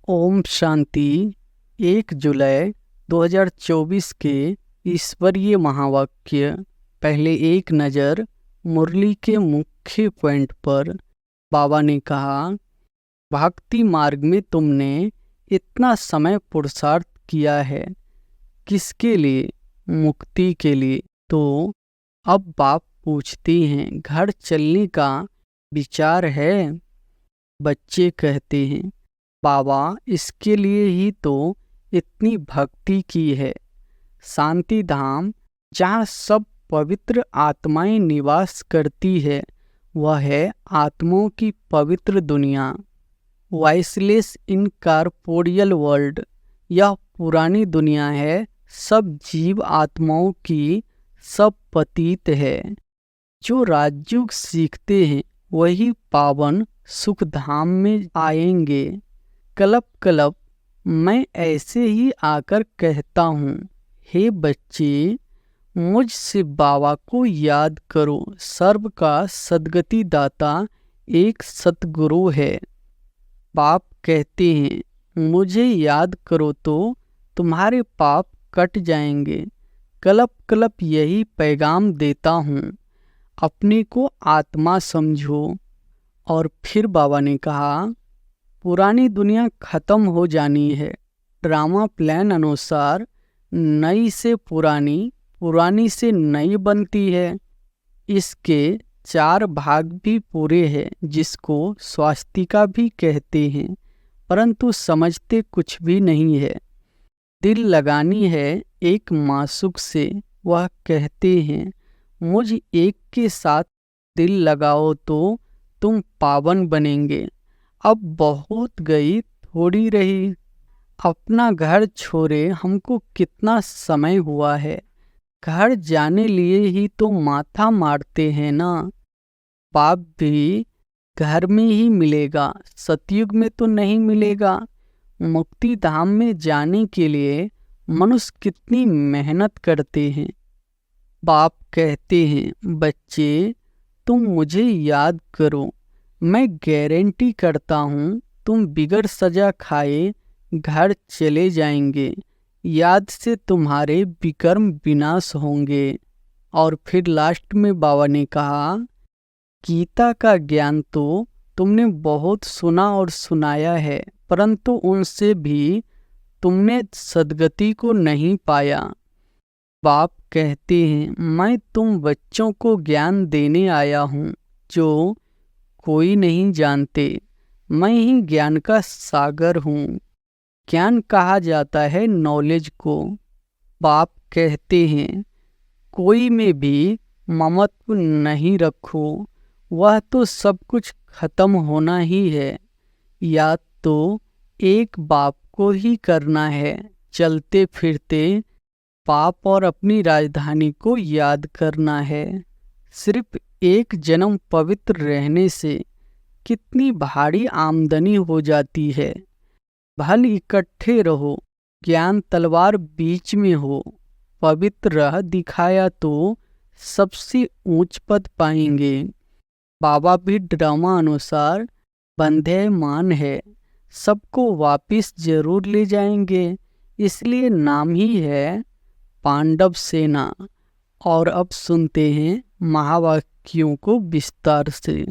ओम शांति। 1 जुलाई 2024 के ईश्वरीय महावाक्य। पहले एक नज़र मुरली के मुख्य पॉइंट पर। बाबा ने कहा, भक्ति मार्ग में तुमने इतना समय पुरुषार्थ किया है, किसके लिए? मुक्ति के लिए। तो अब बाप पूछते हैं, घर चलने का विचार है? बच्चे कहते हैं, बाबा इसके लिए ही तो इतनी भक्ति की है। शांति धाम जहाँ सब पवित्र आत्माएं निवास करती है, वह है आत्माओं की पवित्र दुनिया। वाइसलेस इनकॉर्पोरियल वर्ल्ड, यह पुरानी दुनिया है, सब जीव आत्माओं की, सब पतित है। जो राजयोग सीखते हैं वही पावन सुख धाम में आएंगे। कलप कलप मैं ऐसे ही आकर कहता हूँ, हे बच्चे, मुझसे बाबा को याद करो। सर्व का सद्गति दाता एक सतगुरु है। बाप कहते हैं, मुझे याद करो तो तुम्हारे पाप कट जाएंगे। कलप कलप यही पैगाम देता हूँ, अपने को आत्मा समझो। और फिर बाबा ने कहा, पुरानी दुनिया खत्म हो जानी है। ड्रामा प्लान अनुसार नई से पुरानी, पुरानी से नई बनती है। इसके 4 भाग भी पूरे हैं, जिसको स्वास्तिका भी कहते हैं, परंतु समझते कुछ भी नहीं है। दिल लगानी है एक मासूक से, वह कहते हैं, मुझ एक के साथ दिल लगाओ तो तुम पावन बनेंगे। अब बहुत गई, थोड़ी रही। अपना घर छोड़े हमको कितना समय हुआ है। घर जाने लिए ही तो माथा मारते हैं ना। बाप भी घर में ही मिलेगा, सतयुग में तो नहीं मिलेगा। मुक्ति धाम में जाने के लिए मनुष्य कितनी मेहनत करते हैं। बाप कहते हैं, बच्चे तुम मुझे याद करो। मैं गारंटी करता हूँ तुम बिगड़ सजा खाए घर चले जाएंगे। याद से तुम्हारे विकर्म विनाश होंगे। और फिर लास्ट में बाबा ने कहा, गीता का ज्ञान तो तुमने बहुत सुना और सुनाया है, परंतु उनसे भी तुमने सद्गति को नहीं पाया। बाप कहते हैं, मैं तुम बच्चों को ज्ञान देने आया हूँ जो कोई नहीं जानते। मैं ही ज्ञान का सागर हूँ। ज्ञान कहा जाता है नॉलेज को। बाप कहते हैं, कोई में भी ममत्व नहीं रखो, वह तो सब कुछ खत्म होना ही है। याद तो एक बाप को ही करना है। चलते फिरते पाप और अपनी राजधानी को याद करना है। सिर्फ एक जन्म पवित्र रहने से कितनी भारी आमदनी हो जाती है। भल इकट्ठे रहो, ज्ञान तलवार बीच में हो। पवित्र रह दिखाया तो सबसे ऊंच पद पाएंगे। बाबा भी ड्रामा अनुसार बंधेमान है, सबको वापिस जरूर ले जाएंगे। इसलिए नाम ही है पांडव सेना। और अब सुनते हैं महावाक्यों को विस्तार से।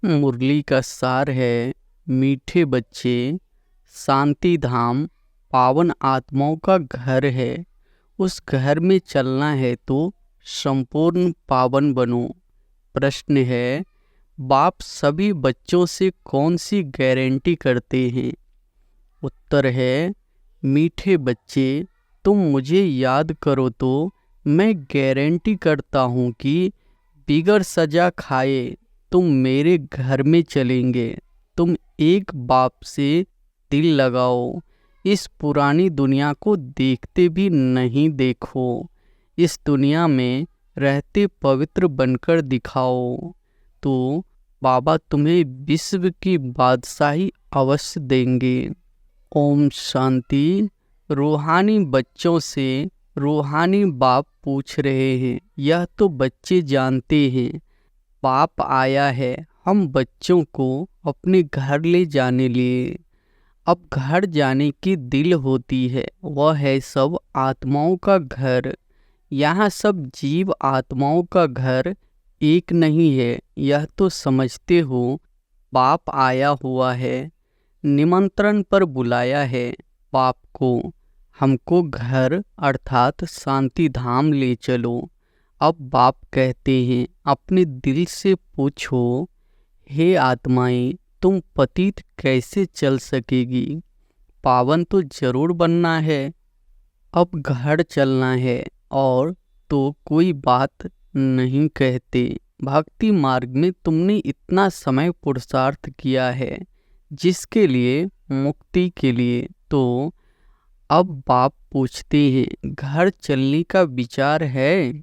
मुरली का सार है, मीठे बच्चे, शांति धाम पावन आत्माओं का घर है। उस घर में चलना है तो संपूर्ण पावन बनो। प्रश्न है, बाप सभी बच्चों से कौन सी गारंटी करते हैं? उत्तर है, मीठे बच्चे, तुम मुझे याद करो तो मैं गारंटी करता हूँ कि बिगर सजा खाए तुम मेरे घर में चलेंगे। तुम एक बाप से दिल लगाओ। इस पुरानी दुनिया को देखते भी नहीं देखो। इस दुनिया में रहते पवित्र बनकर दिखाओ, तो बाबा तुम्हें विश्व की बादशाही अवश्य देंगे। ओम शांति। रूहानी बच्चों से रूहानी बाप पूछ रहे हैं। यह तो बच्चे जानते हैं, बाप आया है हम बच्चों को अपने घर ले जाने लिए। अब घर जाने की दिल होती है, वह है सब आत्माओं का घर। यहाँ सब जीव आत्माओं का घर एक नहीं है, यह तो समझते हो। बाप आया हुआ है, निमंत्रण पर बुलाया है बाप को, हमको घर अर्थात शांति धाम ले चलो। अब बाप कहते हैं अपने दिल से पूछो, हे आत्माएं, तुम पतित कैसे चल सकेगी? पावन तो जरूर बनना है। अब घर चलना है और तो कोई बात नहीं कहते। भक्ति मार्ग में तुमने इतना समय पुरुषार्थ किया है जिसके लिए, मुक्ति के लिए। तो अब बाप पूछते हैं घर चलने का विचार है?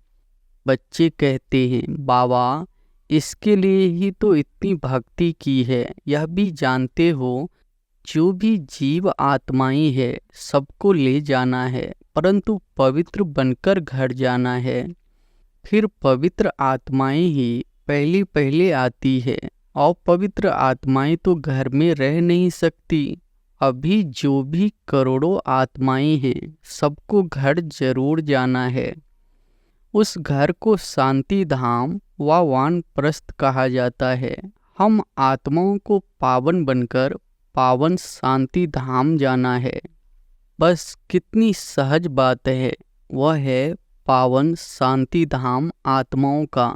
बच्चे कहते हैं बाबा, इसके लिए ही तो इतनी भक्ति की है। यह भी जानते हो, जो भी जीव आत्माएं है सबको ले जाना है, परंतु पवित्र बनकर घर जाना है। फिर पवित्र आत्माएं ही पहले पहले आती है, और पवित्र आत्माएं तो घर में रह नहीं सकती। अभी जो भी करोड़ों आत्माएं हैं सबको घर जरूर जाना है। उस घर को शांति धाम व वानप्रस्थ कहा जाता है। हम आत्माओं को पावन बनकर पावन शांति धाम जाना है। बस कितनी सहज बात है। वह है पावन शांति धाम आत्माओं का,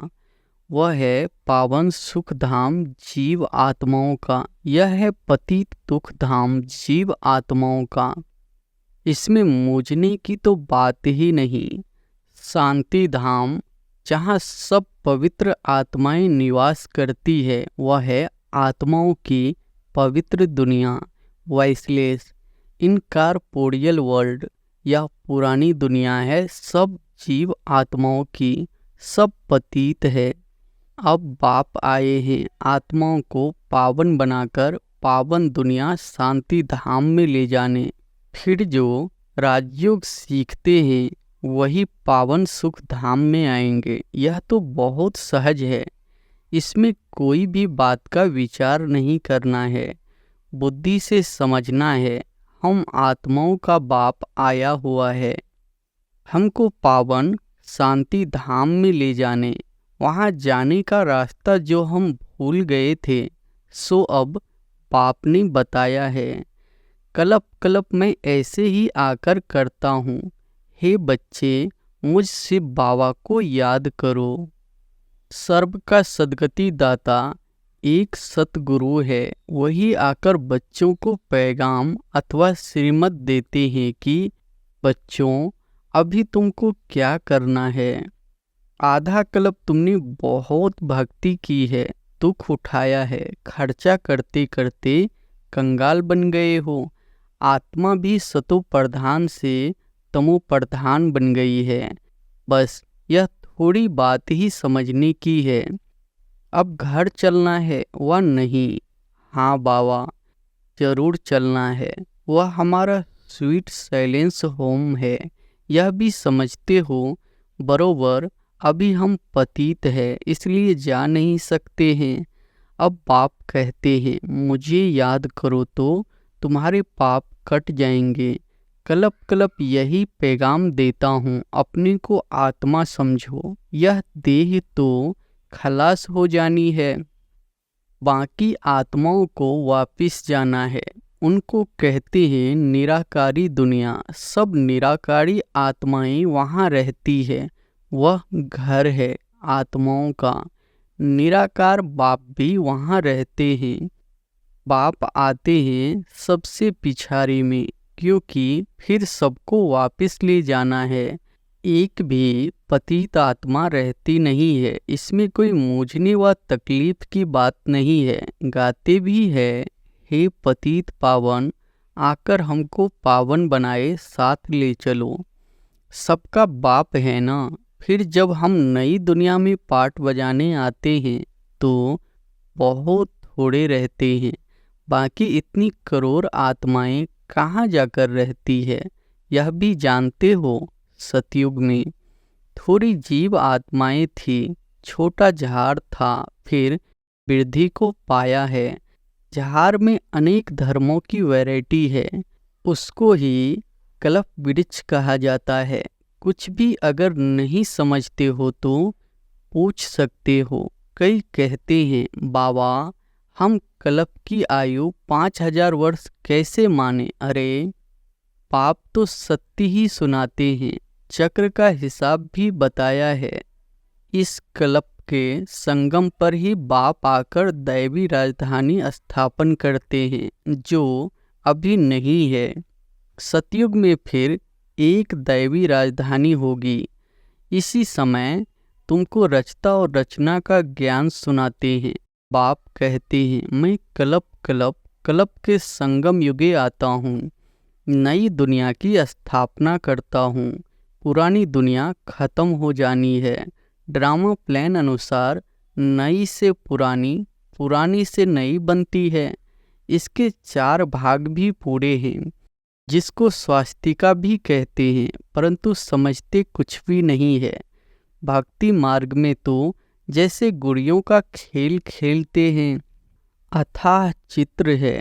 वह है पावन सुख धाम जीव आत्माओं का, यह है पतित दुख धाम जीव आत्माओं का। इसमें मूझने की तो बात ही नहीं। शांति धाम जहाँ सब पवित्र आत्माएं निवास करती है, वह है आत्माओं की पवित्र दुनिया, वाइसलेस इनकॉर्पोरियल वर्ल्ड। यह पुरानी दुनिया है, सब जीव आत्माओं की, सब पतित है। अब बाप आए हैं आत्माओं को पावन बनाकर पावन दुनिया शांति धाम में ले जाने। फिर जो राजयोग सीखते हैं वही पावन सुख धाम में आएंगे। यह तो बहुत सहज है, इसमें कोई भी बात का विचार नहीं करना है, बुद्धि से समझना है। हम आत्माओं का बाप आया हुआ है हमको पावन शांति धाम में ले जाने। वहाँ जाने का रास्ता जो हम भूल गए थे, सो अब बाप ने बताया है। कल्प कल्प मैं ऐसे ही आकर करता हूँ। हे बच्चे, मुझसे बाबा को याद करो। सर्व का सद्गति दाता एक सतगुरु है। वही आकर बच्चों को पैगाम अथवा श्रीमत देते हैं कि बच्चों, अभी तुमको क्या करना है। आधा कल्प तुमने बहुत भक्ति की है, दुख उठाया है, खर्चा करते करते कंगाल बन गए हो। आत्मा भी सतो प्रधान से तमो प्रधान बन गई है। बस यह थोड़ी बात ही समझने की है। अब घर चलना है वह नहीं? हाँ बाबा, जरूर चलना है। वह हमारा स्वीट साइलेंस होम है, यह भी समझते हो। बरोबर अभी हम पतित है, इसलिए जा नहीं सकते हैं। अब बाप कहते हैं मुझे याद करो तो तुम्हारे पाप कट जाएंगे। कल्प कल्प यही पैगाम देता हूँ, अपने को आत्मा समझो। यह देह तो खलास हो जानी है, बाकी आत्माओं को वापिस जाना है। उनको कहते हैं निराकारी दुनिया। सब निराकारी आत्माएं वहाँ रहती है, वह घर है आत्माओं का। निराकार बाप भी वहाँ रहते हैं। बाप आते हैं सबसे पिछाड़ी में, क्योंकि फिर सबको वापस ले जाना है। एक भी पतित आत्मा रहती नहीं है। इसमें कोई मूझने व तकलीफ की बात नहीं है। गाते भी है, हे पतित पावन, आकर हमको पावन बनाए, साथ ले चलो। सबका बाप है ना। फिर जब हम नई दुनिया में पाठ बजाने आते हैं तो बहुत थोड़े रहते हैं, बाकी इतनी करोड़ आत्माएं कहाँ जाकर रहती है, यह भी जानते हो। सतयुग में थोड़ी जीव आत्माएं थी, छोटा झाड़ था, फिर वृद्धि को पाया है। झाड़ में अनेक धर्मों की वैरायटी है, उसको ही कल्प वृक्ष कहा जाता है। कुछ भी अगर नहीं समझते हो तो पूछ सकते हो। कई कहते हैं बाबा हम कल्प की आयु 5000 वर्ष कैसे माने। अरे पाप तो सत्य ही सुनाते हैं, चक्र का हिसाब भी बताया है। इस कल्प के संगम पर ही बाप आकर दैवी राजधानी स्थापन करते हैं, जो अभी नहीं है। सतयुग में फिर एक दैवी राजधानी होगी। इसी समय तुमको रचता और रचना का ज्ञान सुनाते हैं। बाप कहते हैं मैं कल्प कल्प कल्प के संगम युगे आता हूँ, नई दुनिया की स्थापना करता हूँ। पुरानी दुनिया खत्म हो जानी है। ड्रामा प्लान अनुसार नई से पुरानी, पुरानी से नई बनती है। इसके 4 भाग भी पूरे हैं, जिसको स्वास्तिका भी कहते हैं, परंतु समझते कुछ भी नहीं है। भक्ति मार्ग में तो जैसे गुड़ियों का खेल खेलते हैं। अथाह चित्र है,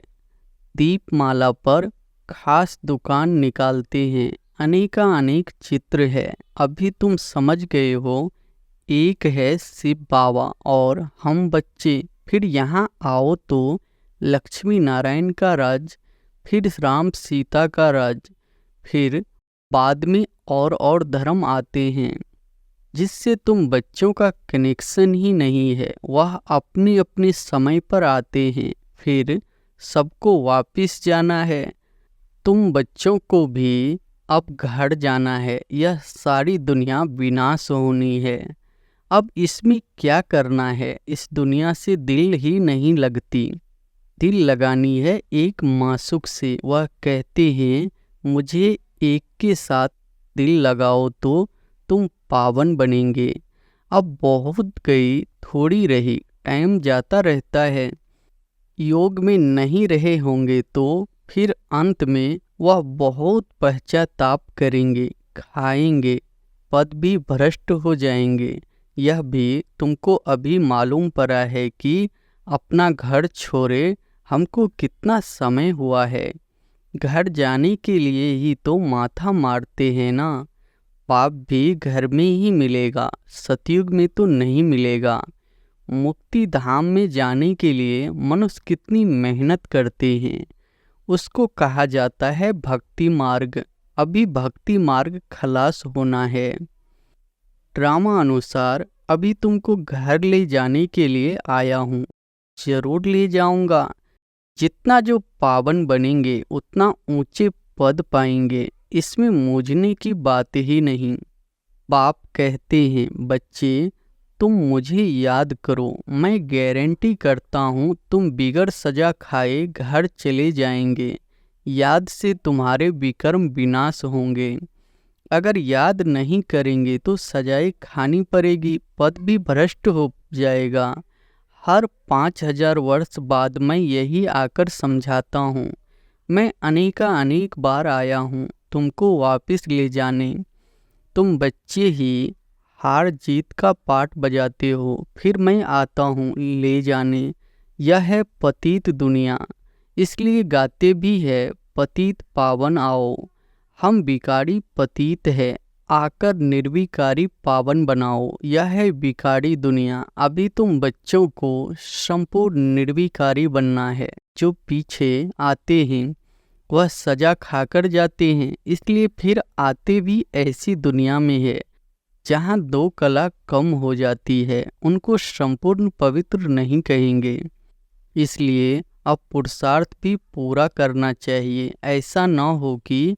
दीपमाला पर खास दुकान निकालते हैं, अनेक चित्र है। अभी तुम समझ गए हो, एक है शिव बाबा और हम बच्चे। फिर यहाँ आओ तो लक्ष्मी नारायण का राज, फिर राम सीता का राज, फिर बाद में और धर्म आते हैं, जिससे तुम बच्चों का कनेक्शन ही नहीं है। वह अपने अपने समय पर आते हैं, फिर सबको वापिस जाना है। तुम बच्चों को भी अब घर जाना है। यह सारी दुनिया विनाश होनी है। अब इसमें क्या करना है, इस दुनिया से दिल ही नहीं लगती। दिल लगानी है एक मासूक से। वह कहते हैं मुझे एक के साथ दिल लगाओ तो तुम पावन बनेंगे। अब बहुत गई थोड़ी रही, टाइम जाता रहता है। योग में नहीं रहे होंगे तो फिर अंत में वह बहुत पश्चाताप करेंगे, खाएंगे, पद भी भ्रष्ट हो जाएंगे। यह भी तुमको अभी मालूम पड़ा है कि अपना घर छोड़े हमको कितना समय हुआ है। घर जाने के लिए ही तो माथा मारते हैं ना। पाप भी घर में ही मिलेगा, सतयुग में तो नहीं मिलेगा। मुक्ति धाम में जाने के लिए मनुष्य कितनी मेहनत करते हैं, उसको कहा जाता है भक्ति मार्ग। अभी भक्ति मार्ग खलास होना है। ड्रामा अनुसार अभी तुमको घर ले जाने के लिए आया हूँ, जरूर ले जाऊंगा। जितना जो पावन बनेंगे उतना ऊंचे पद पाएंगे, इसमें मूझने की बात ही नहीं। बाप कहते हैं बच्चे तुम मुझे याद करो, मैं गारंटी करता हूँ तुम बिगर सजा खाए घर चले जाएंगे। याद से तुम्हारे विकर्म विनाश होंगे। अगर याद नहीं करेंगे तो सजाएं खानी पड़ेगी, पद भी भ्रष्ट हो जाएगा। हर 5000 वर्ष बाद मैं यही आकर समझाता हूँ। मैं अनेक बार आया हूँ तुमको वापस ले जाने। तुम बच्चे ही हार जीत का पाठ बजाते हो, फिर मैं आता हूँ ले जाने। यह है पतित दुनिया, इसलिए गाते भी है पतित पावन आओ। हम विकारी पतित है, आकर निर्विकारी पावन बनाओ। यह है विकारी दुनिया। अभी तुम बच्चों को संपूर्ण निर्विकारी बनना है। जो पीछे आते हैं वह सजा खाकर जाते हैं, इसलिए फिर आते भी ऐसी दुनिया में है जहाँ 2 कला कम हो जाती है। उनको संपूर्ण पवित्र नहीं कहेंगे। इसलिए अब पुरुषार्थ भी पूरा करना चाहिए। ऐसा न हो कि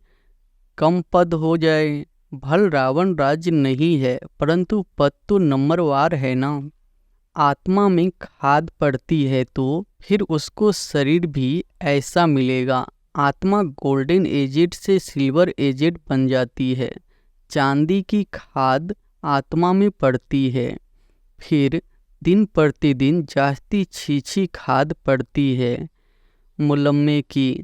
कम पद हो जाए। भल रावण राज्य नहीं है, परंतु पद तो नंबरवार है ना। आत्मा में खाद पड़ती है तो फिर उसको शरीर भी ऐसा मिलेगा। आत्मा गोल्डन एजेड से सिल्वर एजेड बन जाती है। चांदी की खाद आत्मा में पड़ती है, फिर दिन प्रतिदिन जास्ती छीछी खाद पड़ती है मुलम्मे की।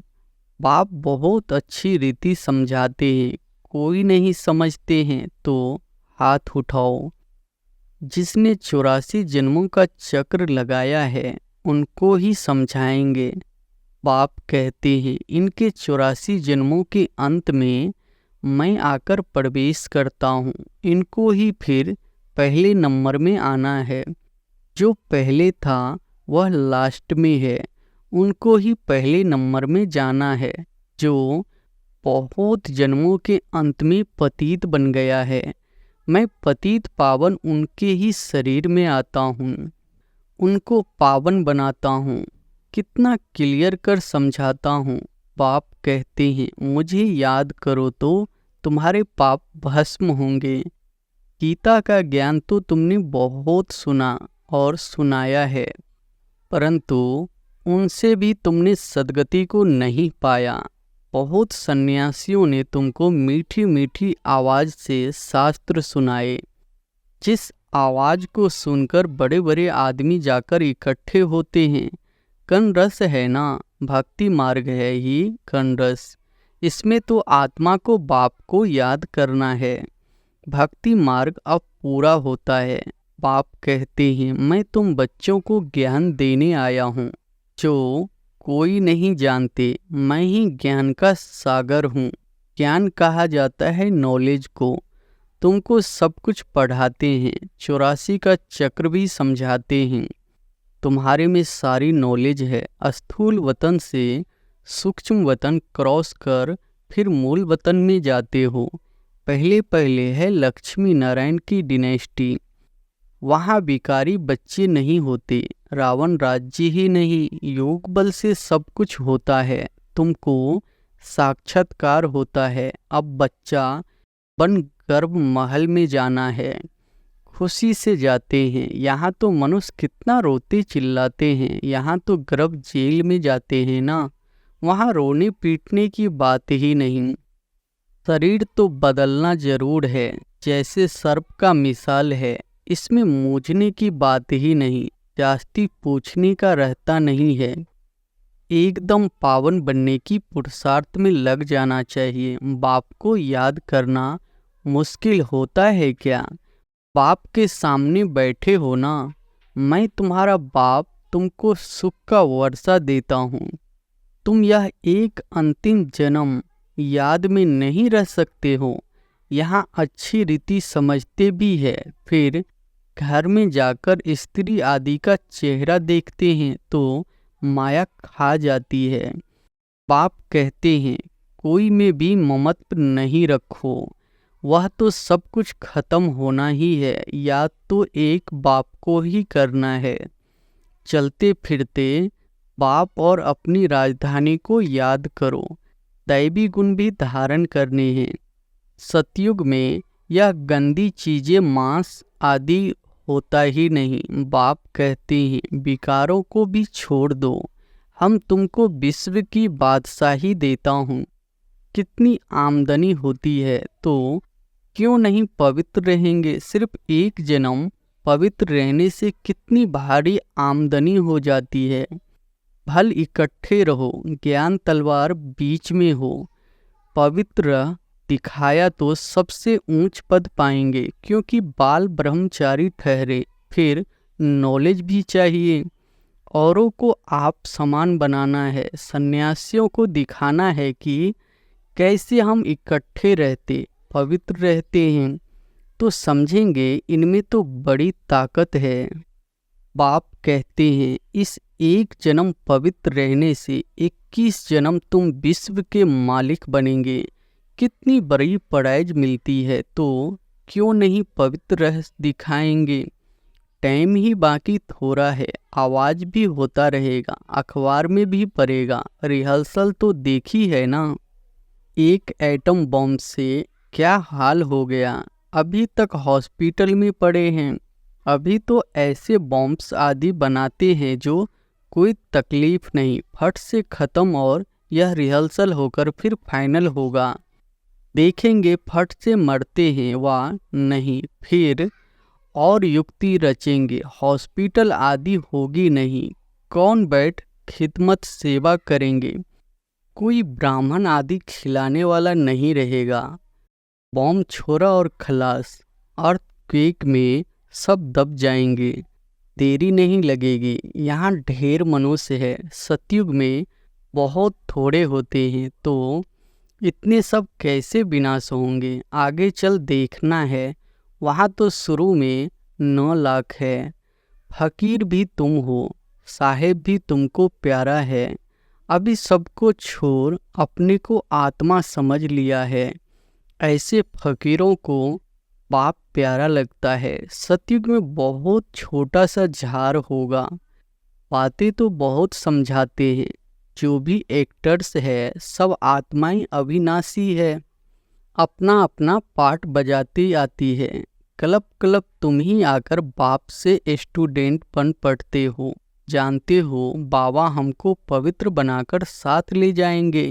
बाप बहुत अच्छी रीति समझाते हैं, कोई नहीं समझते हैं तो हाथ उठाओ। जिसने 84 जन्मों का चक्र लगाया है उनको ही समझाएंगे। बाप कहते हैं, इनके 84 जन्मों के अंत में मैं आकर प्रवेश करता हूँ। इनको ही फिर पहले नंबर में आना है। जो पहले था वह लास्ट में है, उनको ही पहले नंबर में जाना है। जो बहुत जन्मों के अंत में पतित बन गया है, मैं पतित पावन उनके ही शरीर में आता हूँ, उनको पावन बनाता हूँ। कितना क्लियर कर समझाता हूँ। बाप कहते हैं, मुझे याद करो तो तुम्हारे पाप भस्म होंगे। गीता का ज्ञान तो तुमने बहुत सुना और सुनाया है, परंतु उनसे भी तुमने सद्गति को नहीं पाया। बहुत सन्यासियों ने तुमको मीठी मीठी आवाज से शास्त्र सुनाए, जिस आवाज को सुनकर बड़े बड़े आदमी जाकर इकट्ठे होते हैं। कण रस है ना, भक्ति मार्ग है ही कण रस। इसमें तो आत्मा को बाप को याद करना है। भक्ति मार्ग अब पूरा होता है। बाप कहते हैं, मैं तुम बच्चों को ज्ञान देने आया हूँ जो कोई नहीं जानते। मैं ही ज्ञान का सागर हूँ। ज्ञान कहा जाता है नॉलेज को। तुमको सब कुछ पढ़ाते हैं, 84 का चक्र भी समझाते हैं। तुम्हारे में सारी नॉलेज है। स्थूल वतन से सूक्ष्म वतन क्रॉस कर फिर मूल वतन में जाते हो। पहले पहले है लक्ष्मी नारायण की डिनेस्टी। वहाँ भिखारी बच्चे नहीं होते, रावण राज्य ही नहीं, योग बल से सब कुछ होता है। तुमको साक्षात्कार होता है। अब बच्चा बन गर्भ महल में जाना है। खुशी से जाते हैं। यहाँ तो मनुष्य कितना रोते चिल्लाते हैं, यहाँ तो गर्भ जेल में जाते हैं ना। वहाँ रोने पीटने की बात ही नहीं। शरीर तो बदलना जरूर है, जैसे सर्प का मिसाल है। इसमें मूझने की बात ही नहीं, जास्ती पूछने का रहता नहीं है। एकदम पावन बनने की पुरुषार्थ में लग जाना चाहिए। बाप को याद करना मुश्किल होता है क्या? बाप के सामने बैठे हो ना। मैं तुम्हारा बाप तुमको सुख का वर्षा देता हूँ। तुम यह एक अंतिम जन्म याद में नहीं रह सकते हो। यहाँ अच्छी रीति समझते भी है, फिर घर में जाकर स्त्री आदि का चेहरा देखते हैं तो माया खा जाती है। बाप कहते हैं, कोई में भी ममत्व नहीं रखो। वह तो सब कुछ खत्म होना ही है, या तो एक बाप को ही करना है। चलते फिरते बाप और अपनी राजधानी को याद करो। दैवी गुण भी धारण करने हैं। सतयुग में यह गंदी चीजें मांस आदि होता ही नहीं। बाप कहते हैं, विकारों को भी छोड़ दो। हम तुमको विश्व की बादशाही देता हूँ। कितनी आमदनी होती है तो क्यों नहीं पवित्र रहेंगे? सिर्फ एक जन्म पवित्र रहने से कितनी भारी आमदनी हो जाती है। भल इकट्ठे रहो, ज्ञान तलवार बीच में हो। पवित्र दिखाया तो सबसे ऊंच पद पाएंगे, क्योंकि बाल ब्रह्मचारी ठहरे। फिर नॉलेज भी चाहिए। औरों को आप समान बनाना है। सन्यासियों को दिखाना है कि कैसे हम इकट्ठे रहते पवित्र रहते हैं, तो समझेंगे इनमें तो बड़ी ताकत है। बाप कहते हैं, इस एक जन्म पवित्र रहने से 21 जन्म तुम विश्व के मालिक बनेंगे। कितनी बड़ी प्राइज मिलती है, तो क्यों नहीं पवित्र रह दिखाएंगे। टाइम ही बाकी थोड़ा है। आवाज भी होता रहेगा, अखबार में भी पड़ेगा। रिहर्सल तो देखी है ना। एक एटम बम से क्या हाल हो गया। अभी तक हॉस्पिटल में पड़े हैं। अभी तो ऐसे बॉम्ब्स आदि बनाते हैं जो कोई तकलीफ नहीं, फट से ख़त्म, और यह रिहर्सल होकर फिर फाइनल होगा। देखेंगे फट से मरते हैं वा नहीं, फिर और युक्ति रचेंगे। हॉस्पिटल आदि होगी नहीं। कौन बैठ खिदमत सेवा करेंगे। कोई ब्राह्मण आदि खिलाने वाला नहीं रहेगा। बॉम्ब छोड़ा और खलास। अर्थक्वेक में सब दब जाएंगे। देरी नहीं लगेगी। यहाँ ढेर मनुष्य है, सतयुग में बहुत थोड़े होते हैं, तो इतने सब कैसे विनाश होंगे? आगे चल देखना है। वहाँ तो शुरू में 9 लाख है। फकीर भी तुम हो, साहेब भी तुमको प्यारा है। अभी सबको छोड़ अपने को आत्मा समझ लिया है। ऐसे फकीरों को बाप प्यारा लगता है। सतयुग में बहुत छोटा सा झाड़ होगा। बातें तो बहुत समझाते हैं। जो भी एक्टर्स है सब आत्माएं अविनाशी है, अपना अपना पार्ट बजाती आती है। क्लब क्लब तुम ही आकर बाप से स्टूडेंट बन पढ़ते हो। जानते हो बाबा हमको पवित्र बनाकर साथ ले जाएंगे।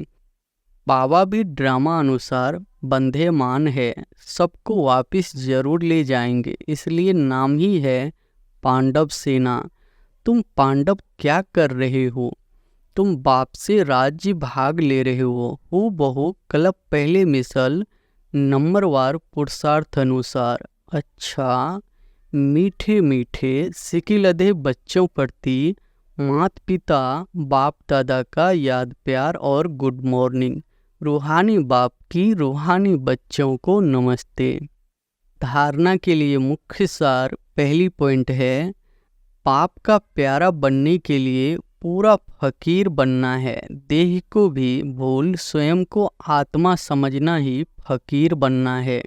बाबा भी ड्रामा अनुसार बंधेमान है, सबको वापस जरूर ले जाएंगे। इसलिए नाम ही है पांडव सेना। तुम पांडव क्या कर रहे हो? तुम बाप से राज्य भाग ले रहे हो बहु क्लब पहले मिसल नंबरवार पुरुषार्थ अनुसार। अच्छा, मीठे मीठे सिकिलधे बच्चों प्रति माता पिता बाप दादा का याद प्यार और गुड मॉर्निंग। रूहानी बाप की रूहानी बच्चों को नमस्ते। धारणा के लिए मुख्य सार पहली पॉइंट है, बाप का प्यारा बनने के लिए पूरा फकीर बनना है। देह को भी भूल स्वयं को आत्मा समझना ही फकीर बनना है।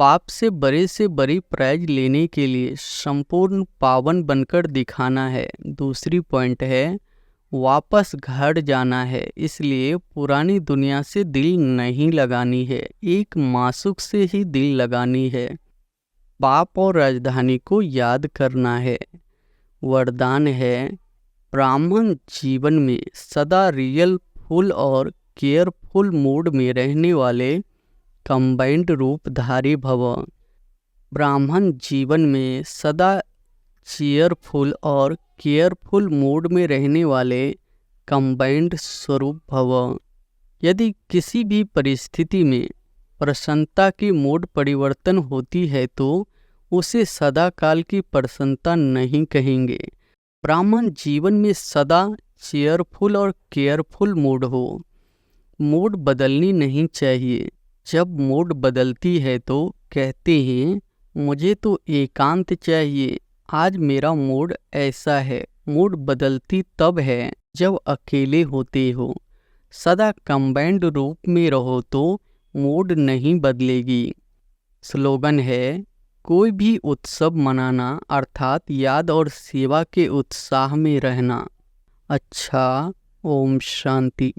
पाप से बड़ी प्राइज लेने के लिए संपूर्ण पावन बनकर दिखाना है। दूसरी पॉइंट है, वापस घर जाना है, इसलिए पुरानी दुनिया से दिल नहीं लगानी है, एक मासूक से ही दिल लगानी है। पाप और राजधानी को याद करना है। वरदान है, ब्राह्मण जीवन में सदा रियल फुल और केयरफुल मूड में रहने वाले कंबाइंड रूपधारी भव। ब्राह्मण जीवन में सदा चीयरफुल और केयरफुल मूड में रहने वाले कंबाइंड स्वरूप भव। यदि किसी भी परिस्थिति में प्रसन्नता की मूड परिवर्तन होती है तो उसे सदा काल की प्रसन्नता नहीं कहेंगे। ब्राह्मण जीवन में सदा चेयरफुल और केयरफुल मूड हो। मूड बदलनी नहीं चाहिए। जब मूड बदलती है तो कहते हैं मुझे तो एकांत चाहिए, आज मेरा मूड ऐसा है। मूड बदलती तब है जब अकेले होते हो। सदा कंबाइंड रूप में रहो तो मूड नहीं बदलेगी। स्लोगन है, कोई भी उत्सव मनाना अर्थात याद और सेवा के उत्साह में रहना। अच्छा, ओम शांति।